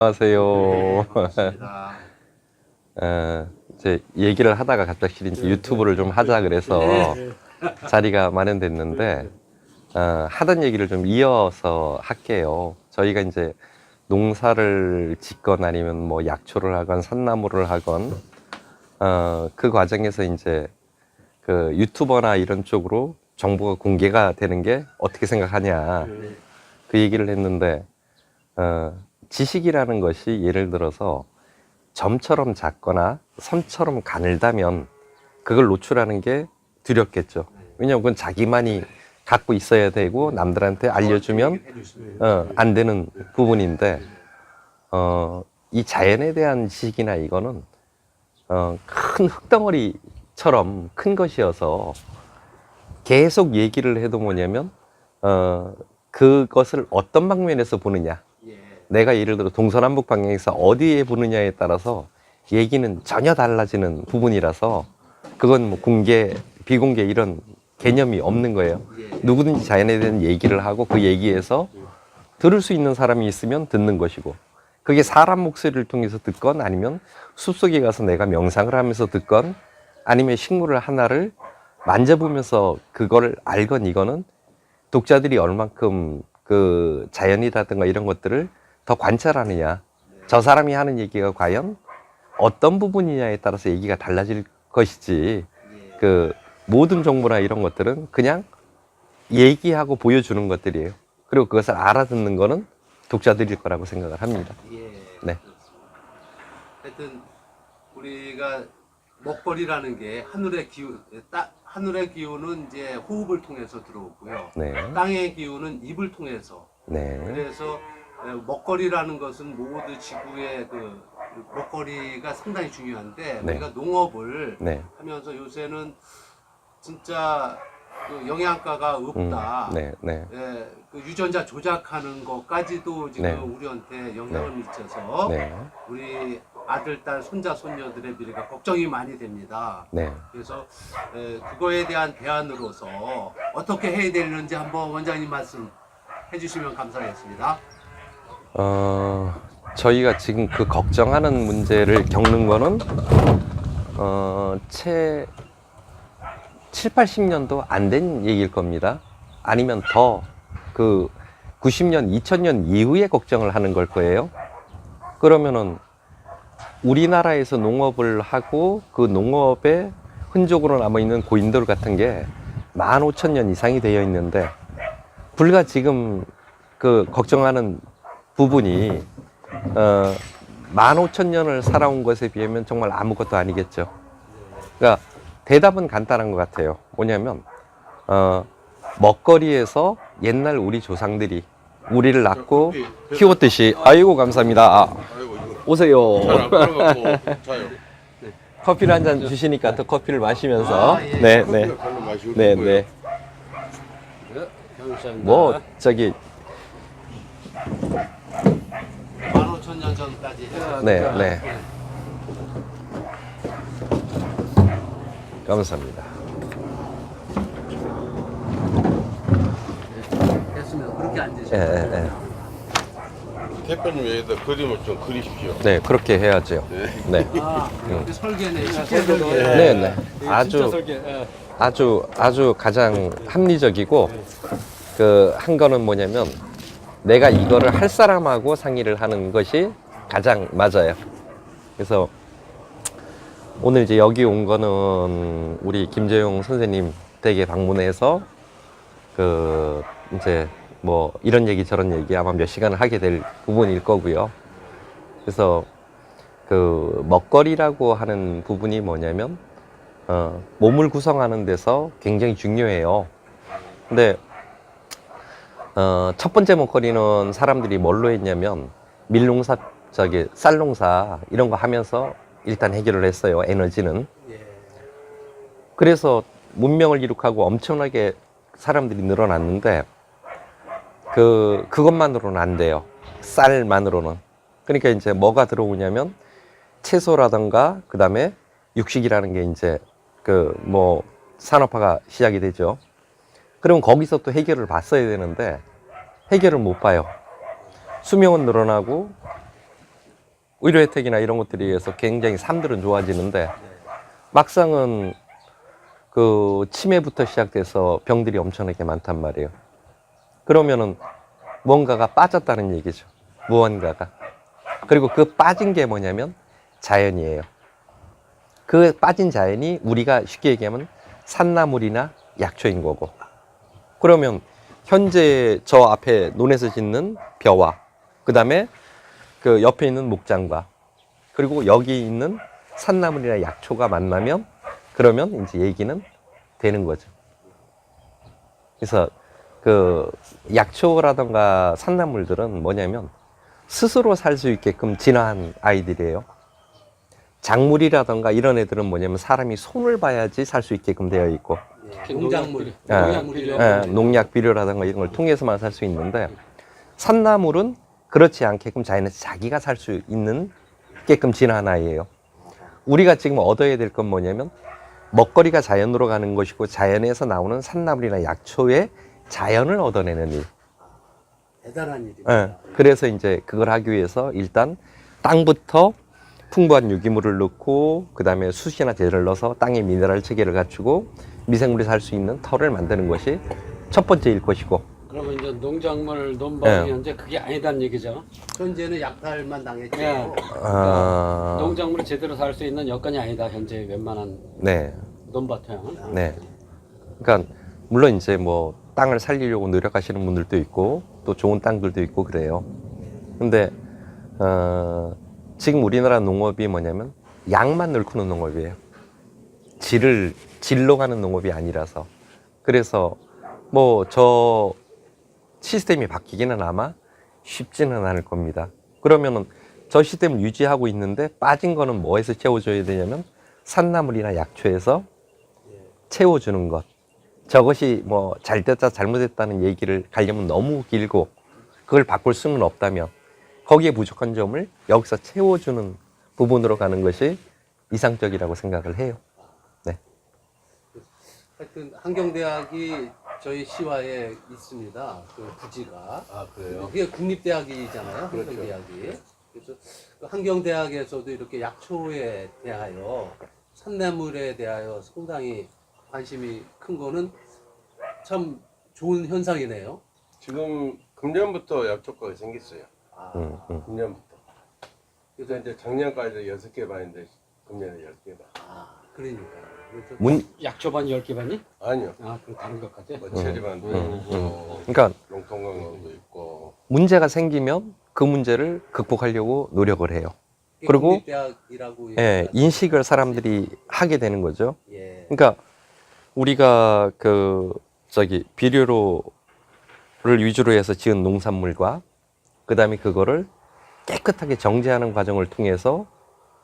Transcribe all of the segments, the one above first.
안녕하세요. 반갑습니다. 이제 얘기를 하다가 갑자기 이제 유튜브를 좀 하자 그래서 자리가 마련됐는데, 하던 얘기를 좀 이어서 할게요. 저희가 이제 농사를 짓건 아니면 뭐 약초를 하건 산나물을 하건, 그 과정에서 이제 그 유튜버나 이런 쪽으로 정보가 공개가 되는 게 어떻게 생각하냐. 그 얘기를 했는데, 지식이라는 것이 예를 들어서 점처럼 작거나 선처럼 가늘다면 그걸 노출하는 게 두렵겠죠. 왜냐하면 그건 자기만이 갖고 있어야 되고 남들한테 알려주면 안 되는 부분인데, 이 자연에 대한 지식이나 이거는 큰 흙덩어리처럼 큰 것이어서 계속 얘기를 해도 뭐냐면 그것을 어떤 방면에서 보느냐, 내가 예를 들어 동서남북 방향에서 어디에 보느냐에 따라서 얘기는 전혀 달라지는 부분이라서 그건 뭐 공개, 비공개 이런 개념이 없는 거예요. 누구든지 자연에 대한 얘기를 하고 그 얘기에서 들을 수 있는 사람이 있으면 듣는 것이고, 그게 사람 목소리를 통해서 듣건 아니면 숲속에 가서 내가 명상을 하면서 듣건 아니면 식물을 하나를 만져보면서 그걸 알건, 이거는 독자들이 얼만큼 그 자연이라든가 이런 것들을 더 관찰하느냐, 저 사람이 하는 얘기가 과연 어떤 부분이냐에 따라서 얘기가 달라질 것이지, 그 모든 정보나 이런 것들은 그냥 얘기하고 보여주는 것들이에요. 그리고 그것을 알아듣는 거는 독자들일 거라고 생각을 합니다. 네. 하여튼 우리가 먹거리라는 게 하늘의 기운, 하늘의 기운은 이제 호흡을 통해서 들어오고요. 네. 땅의 기운은 입을 통해서. 네. 그래서 먹거리라는 것은 모두 지구의 그 먹거리가 상당히 중요한데, 네. 우리가 농업을 네. 하면서 요새는 진짜 그 영양가가 없다. 네. 네. 예, 그 유전자 조작하는 것까지도 지금 네. 우리한테 영향을 네. 미쳐서 네. 우리 아들, 딸, 손자, 손녀들의 미래가 걱정이 많이 됩니다. 네. 그래서 그거에 대한 대안으로서 어떻게 해야 되는지 한번 원장님 말씀 해주시면 감사하겠습니다. 저희가 지금 그 걱정하는 문제를 겪는 거는 채 7, 80년도 안 된 얘기일 겁니다. 아니면 더 그 90년, 2000년 이후에 걱정을 하는 걸 거예요. 그러면은 우리나라에서 농업을 하고 그 농업의 흔적으로 남아있는 고인돌 같은 게 15,000년 이상이 되어 있는데, 불과 지금 그 걱정하는 부분이 15,000년을 살아온 것에 비하면 정말 아무것도 아니겠죠. 그러니까 대답은 간단한 것 같아요. 뭐냐면 먹거리에서 옛날 우리 조상들이 우리를 낳고 키웠듯이. 아이고 감사합니다. 오세요. 커피를 한 잔 주시니까 또 커피를 마시면서. 예. 네, 네, 네, 네. 뭐 저기 15,000년 전까지. 네, 네. 감사합니다. 됐으면 그렇게 예, 앉으세요. 예, 예. 대표님 여기다 그림을 좀 그리십시오. 네, 그렇게 해야죠. 네, 여기 설계네, 식재 설계. 네, 네. 아주 가장 합리적이고, 그 한 거는 뭐냐면 내가 이거를 할 사람하고 상의를 하는 것이 가장 맞아요. 그래서 오늘 이제 여기 온 거는 우리 김재용 선생님 댁에 방문해서 그 이제 뭐 이런 얘기 저런 얘기 아마 몇 시간을 하게 될 부분일 거고요. 그래서 그 먹거리라고 하는 부분이 뭐냐면 몸을 구성하는 데서 굉장히 중요해요. 근데 첫 번째 먹거리는 사람들이 뭘로 했냐면 밀농사, 저기 쌀농사 이런 거 하면서 일단 해결을 했어요. 에너지는. 그래서 문명을 이룩하고 엄청나게 사람들이 늘어났는데 그것만으로는 안 돼요. 쌀만으로는. 그러니까 이제 뭐가 들어오냐면 채소라든가 그 다음에 육식이라는 게 이제 그 뭐 산업화가 시작이 되죠. 그러면 거기서 또 해결을 봤어야 되는데 해결을 못 봐요. 수명은 늘어나고 의료 혜택이나 이런 것들에 의해서 굉장히 삶들은 좋아지는데 막상은 그 치매부터 시작돼서 병들이 엄청나게 많단 말이에요. 그러면은 뭔가가 빠졌다는 얘기죠. 무언가가. 그리고 그 빠진 게 뭐냐면 자연이에요. 그 빠진 자연이 우리가 쉽게 얘기하면 산나물이나 약초인 거고. 그러면 현재 저 앞에 논에서 짓는 벼와 그 다음에 그 옆에 있는 목장과 그리고 여기 있는 산나물이나 약초가 만나면 그러면 이제 얘기는 되는 거죠. 그래서 그 약초라던가 산나물들은 뭐냐면 스스로 살 수 있게끔 진화한 아이들이에요. 작물이라던가 이런 애들은 뭐냐면 사람이 손을 봐야지 살 수 있게끔 되어 있고 농작물, 농약 비료라던가 이런 걸 통해서만 살 수 있는데 산나물은 그렇지 않게끔 자연에서 자기가 살 수 있는 게끔 진화한 아이예요. 우리가 지금 얻어야 될 건 뭐냐면 먹거리가 자연으로 가는 것이고 자연에서 나오는 산나물이나 약초의 자연을 얻어내는 일. 대단한 일입니다. 그래서 이제 그걸 하기 위해서 일단 땅부터 풍부한 유기물을 넣고 그 다음에 숯이나 재를 넣어서 땅의 미네랄 체계를 갖추고 미생물이 살 수 있는 터를 만드는 것이 첫 번째일 것이고. 그러면 이제 농작물 논밭이 현재 그게 아니다는 얘기죠. 현재는 약탈만 당했죠. 예. 농작물이 제대로 살 수 있는 여건이 아니다. 현재 웬만한 네. 논밭은. 네. 그러니까 물론 이제 뭐 땅을 살리려고 노력하시는 분들도 있고 또 좋은 땅들도 있고 그래요. 근데 지금 우리나라 농업이 뭐냐면 양만 늘고는 농업이에요. 질로 가는 농업이 아니라서. 그래서 뭐 저 시스템이 바뀌기는 아마 쉽지는 않을 겁니다. 그러면은 저 시스템을 유지하고 있는데 빠진 거는 뭐에서 채워줘야 되냐면 산나물이나 약초에서 채워주는 것. 저것이 뭐 잘됐다 잘못됐다는 얘기를 가려면 너무 길고 그걸 바꿀 수는 없다면 거기에 부족한 점을 여기서 채워주는 부분으로 가는 것이 이상적이라고 생각을 해요. 네. 하여튼 환경대학이 저희 시와에 있습니다. 그 부지가. 아, 그래요? 그게 국립대학이잖아요. 그렇죠. 환경대학이. 그래서 그 환경대학에서도 이렇게 약초에 대하여 산나물에 대하여 상당히 관심이 큰 거는 참 좋은 현상이네요. 지금 금년부터 약초가가 생겼어요. 금년부터. 그래서 이제 작년까지 6개 반인데 금년에 10개 반. 그러니까요. 그래서 약초반 10개 반이? 아니요. 아, 그 다른 것까지? 뭐 체리반도 있고, 그러니까 용통강도 있고. 문제가 생기면 그 문제를 극복하려고 노력을 해요. 그리고 국립대학이라고 인식을 사람들이 하게 되는 거죠. 예. 그러니까 우리가 비료를 위주로 해서 지은 농산물과 그 다음에 그거를 깨끗하게 정제하는 과정을 통해서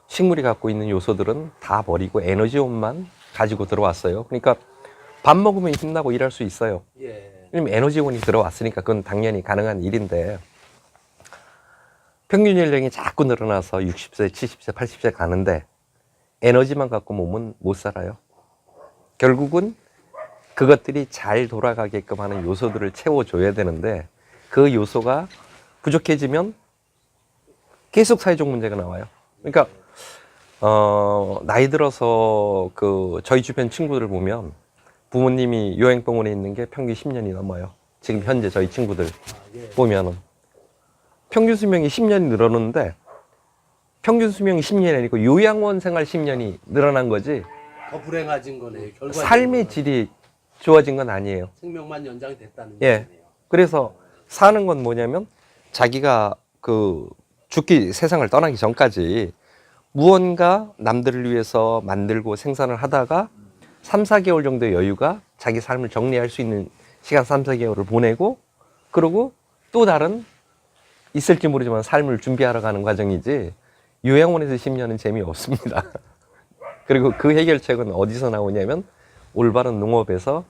식물이 갖고 있는 요소들은 다 버리고 에너지원만 가지고 들어왔어요. 그러니까 밥 먹으면 힘나고 일할 수 있어요. 예. 왜냐면 에너지원이 들어왔으니까 그건 당연히 가능한 일인데 평균 연령이 자꾸 늘어나서 60세, 70세, 80세 가는데 에너지만 갖고 몸은 못 살아요. 결국은 그것들이 잘 돌아가게끔 하는 요소들을 채워줘야 되는데 그 요소가 부족해지면 계속 사회적 문제가 나와요. 그러니까 나이 들어서 저희 주변 친구들 보면 부모님이 요양병원에 있는 게 평균 10년이 넘어요. 지금 현재 저희 친구들 보면은 평균 수명이 10년이 늘었는데 평균 수명이 10년이 아니고 요양원 생활 10년이 늘어난 거지 더 불행해진 거네요. 결과적으로. 삶의 질이 좋아진 건 아니에요. 생명만 연장이 됐다는 예. 얘기네요. 그래서 사는 건 뭐냐면 자기가 세상을 떠나기 전까지 무언가 남들을 위해서 만들고 생산을 하다가 3, 4개월 정도의 여유가 자기 삶을 정리할 수 있는 시간 3, 4개월을 보내고 그리고 또 다른 있을지 모르지만 삶을 준비하러 가는 과정이지 요양원에서 10년은 재미없습니다. 그리고 그 해결책은 어디서 나오냐면 올바른 농업에서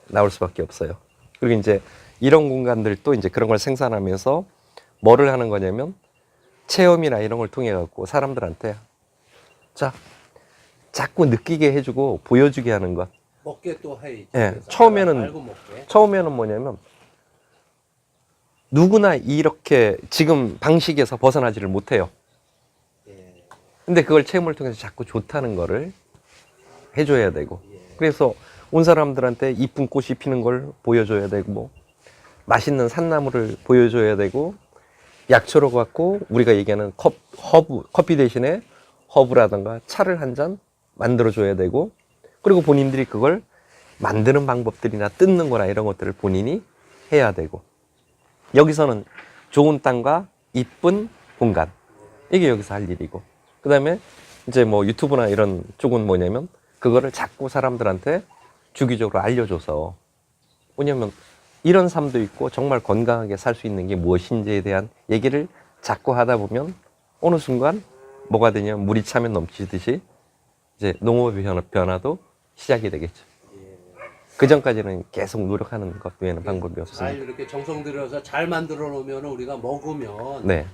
나올 수밖에 없어요. 그리고 이제 이런 공간들도 이제 그런 걸 생산하면서 뭐를 하는 거냐면 체험이나 이런 걸 통해 갖고 사람들한테 자꾸 느끼게 해주고 보여주게 하는 것. 먹게 또 해. 예, 알고 먹게. 처음에는 뭐냐면 누구나 이렇게 지금 방식에서 벗어나지를 못해요. 근데 그걸 체험을 통해서 자꾸 좋다는 거를 해줘야 되고, 그래서 온 사람들한테 이쁜 꽃이 피는 걸 보여줘야 되고, 맛있는 산나물을 보여줘야 되고, 약초로 갖고 우리가 얘기하는 커피 대신에 허브라든가 차를 한 잔 만들어줘야 되고, 그리고 본인들이 그걸 만드는 방법들이나 뜯는 거나 이런 것들을 본인이 해야 되고, 여기서는 좋은 땅과 이쁜 공간, 이게 여기서 할 일이고, 그 다음에 이제 뭐 유튜브나 이런 쪽은 뭐냐면 그거를 자꾸 사람들한테 주기적으로 알려줘서, 뭐냐면 이런 삶도 있고 정말 건강하게 살 수 있는 게 무엇인지에 대한 얘기를 자꾸 하다 보면 어느 순간 뭐가 되냐면 물이 차면 넘치듯이 이제 농업의 변화도 시작이 되겠죠. 그 전까지는 계속 노력하는 것 외에는 방법이 잘 없습니다. 이렇게 정성 들여서 잘 만들어 놓으면 우리가 먹으면 네,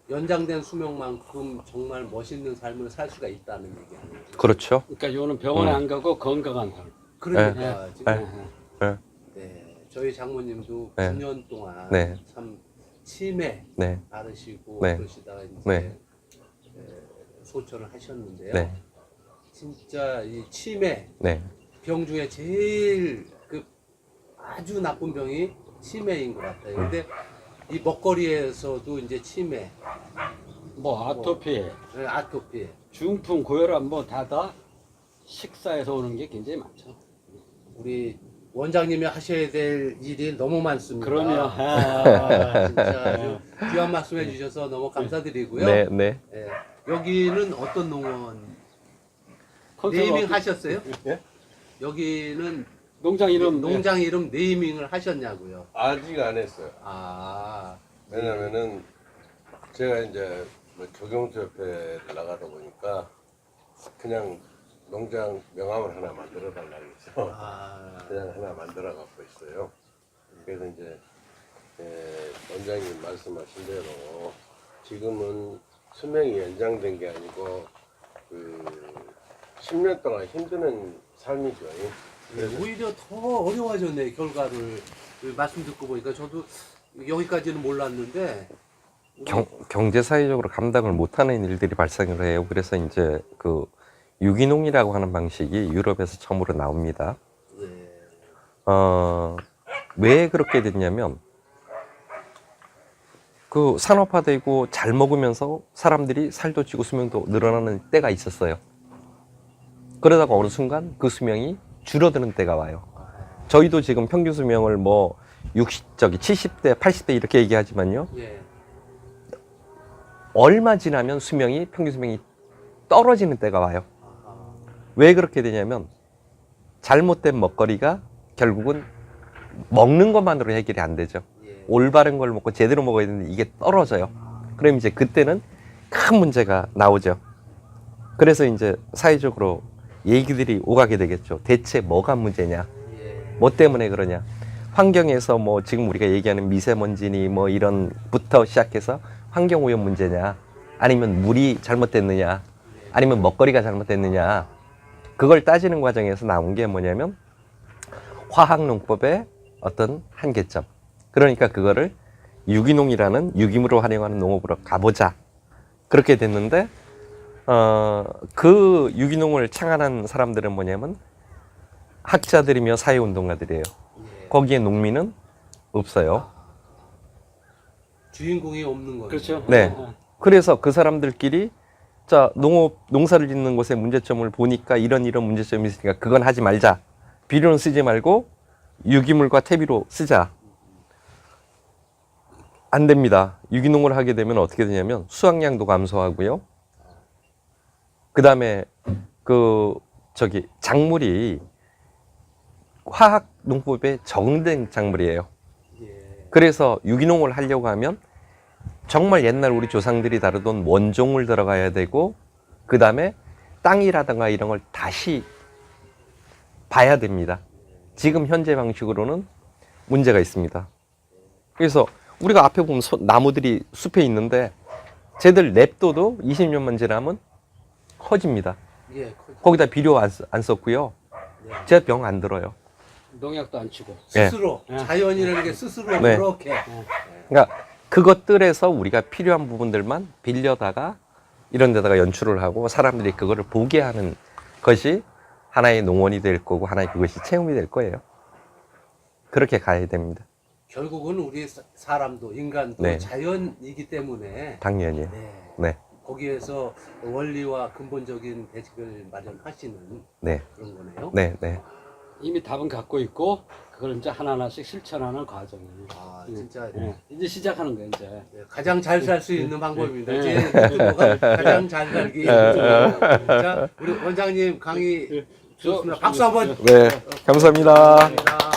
연장된 수명만큼 정말 멋있는 삶을 살 수가 있다는 얘기 아니에요. 그렇죠. 그러니까 요는 병원에 안 가고 건강한 삶. 그러니까 지금 네. 네, 저희 장모님도 네. 9년 동안 네. 참 치매 네, 앓으시고 네. 그러시다가 이제 네. 소천을 하셨는데요. 네, 진짜 이 치매 네, 병 중에 제일 그 아주 나쁜 병이 치매인 것 같아요. 근데 이 먹거리에서도 이제 치매, 뭐 아토피, 아토피, 중풍, 고혈압 뭐 다 식사에서 오는 게 굉장히 많죠. 우리 원장님이 하셔야 될 일이 너무 많습니다. 그럼요. 진짜 아주 귀한 말씀 해주셔서 너무 감사드리고요. 네, 네. 예, 여기는 어떤 농원 컨셉은 네이밍 어떻게- 하셨어요? 예? 여기는 농장 이름 농장 이름 네이밍을 하셨냐고요? 아직 안 했어요. 아, 왜냐면은 제가 이제 뭐 조경수협회를 나가다 보니까 그냥 농장 명함을 하나 만들어 달라고 해서 그냥 하나 만들어 갖고 있어요. 그래서 이제 원장님 말씀하신 대로 지금은 수명이 연장된 게 아니고 그 10년 동안 힘드는 삶이죠. 그래서 오히려 더 어려워졌네 결과를 그 말씀 듣고 보니까 저도 여기까지는 몰랐는데 경제사회적으로 감당을 못하는 일들이 발생을 해요. 그래서 이제 그 유기농이라고 하는 방식이 유럽에서 처음으로 나옵니다. 네. 왜 그렇게 됐냐면 그 산업화되고 잘 먹으면서 사람들이 살도 찌고 수명도 늘어나는 때가 있었어요. 그러다가 어느 순간 그 수명이 줄어드는 때가 와요. 저희도 지금 평균 수명을 뭐 70대, 80대 이렇게 얘기하지만요. 예. 얼마 지나면 평균 수명이 떨어지는 때가 와요. 왜 그렇게 되냐면 잘못된 먹거리가 결국은 먹는 것만으로 해결이 안 되죠. 예. 올바른 걸 먹고 제대로 먹어야 되는데 이게 떨어져요. 그럼 이제 그때는 큰 문제가 나오죠. 그래서 이제 사회적으로 얘기들이 오가게 되겠죠. 대체 뭐가 문제냐? 예. 뭐 때문에 그러냐? 환경에서 뭐 지금 우리가 얘기하는 미세먼지니 뭐 이런부터 시작해서 환경오염 문제냐? 아니면 물이 잘못됐느냐? 아니면 먹거리가 잘못됐느냐? 그걸 따지는 과정에서 나온 게 뭐냐면 화학농법의 어떤 한계점. 그러니까 그거를 유기농이라는 유기물을 활용하는 농업으로 가보자. 그렇게 됐는데 그 유기농을 창안한 사람들은 뭐냐면 학자들이며 사회운동가들이에요. 예. 거기에 농민은 없어요. 주인공이 없는 거예요. 그렇죠. 네. 그래서 그 사람들끼리 자, 농사를 짓는 곳의 문제점을 보니까 이런 문제점이 있으니까 그건 하지 말자. 비료는 쓰지 말고 유기물과 퇴비로 쓰자. 안 됩니다. 유기농을 하게 되면 어떻게 되냐면 수확량도 감소하고요. 그 다음에 작물이 화학 농법에 적응된 작물이에요. 예. 그래서 유기농을 하려고 하면 정말 옛날 우리 조상들이 다루던 원종을 들어가야 되고, 그 다음에 땅이라든가 이런 걸 다시 봐야 됩니다. 지금 현재 방식으로는 문제가 있습니다. 그래서 우리가 앞에 보면 나무들이 숲에 있는데 쟤들 냅둬도 20년만 지나면 커집니다. 예. 거기다 비료 안 썼고요. 네. 쟤 병 안 들어요. 농약도 안 치고. 스스로 네. 자연이라는 게 스스로 네. 그렇게 그러니까 그것들에서 우리가 필요한 부분들만 빌려다가 이런 데다가 연출을 하고 사람들이 그거를 보게 하는 것이 하나의 농원이 될 거고 하나의 그것이 체험이 될 거예요. 그렇게 가야 됩니다. 결국은 우리 사람도 인간도 네. 자연이기 때문에 당연히요. 네. 네, 거기에서 원리와 근본적인 대책을 마련하시는 네, 그런 거네요. 네, 네. 이미 답은 갖고 있고 그걸 이제 하나하나씩 실천하는 과정이에요. 아 진짜 이제 시작하는 거예요 이제. 네, 가장 잘 살 수 있는 방법입니다. 네. 제 유튜버가 가장 잘 살기. 자, 우리 원장님 강의 좋습니다. 박수 한번. 네, 감사합니다. 감사합니다.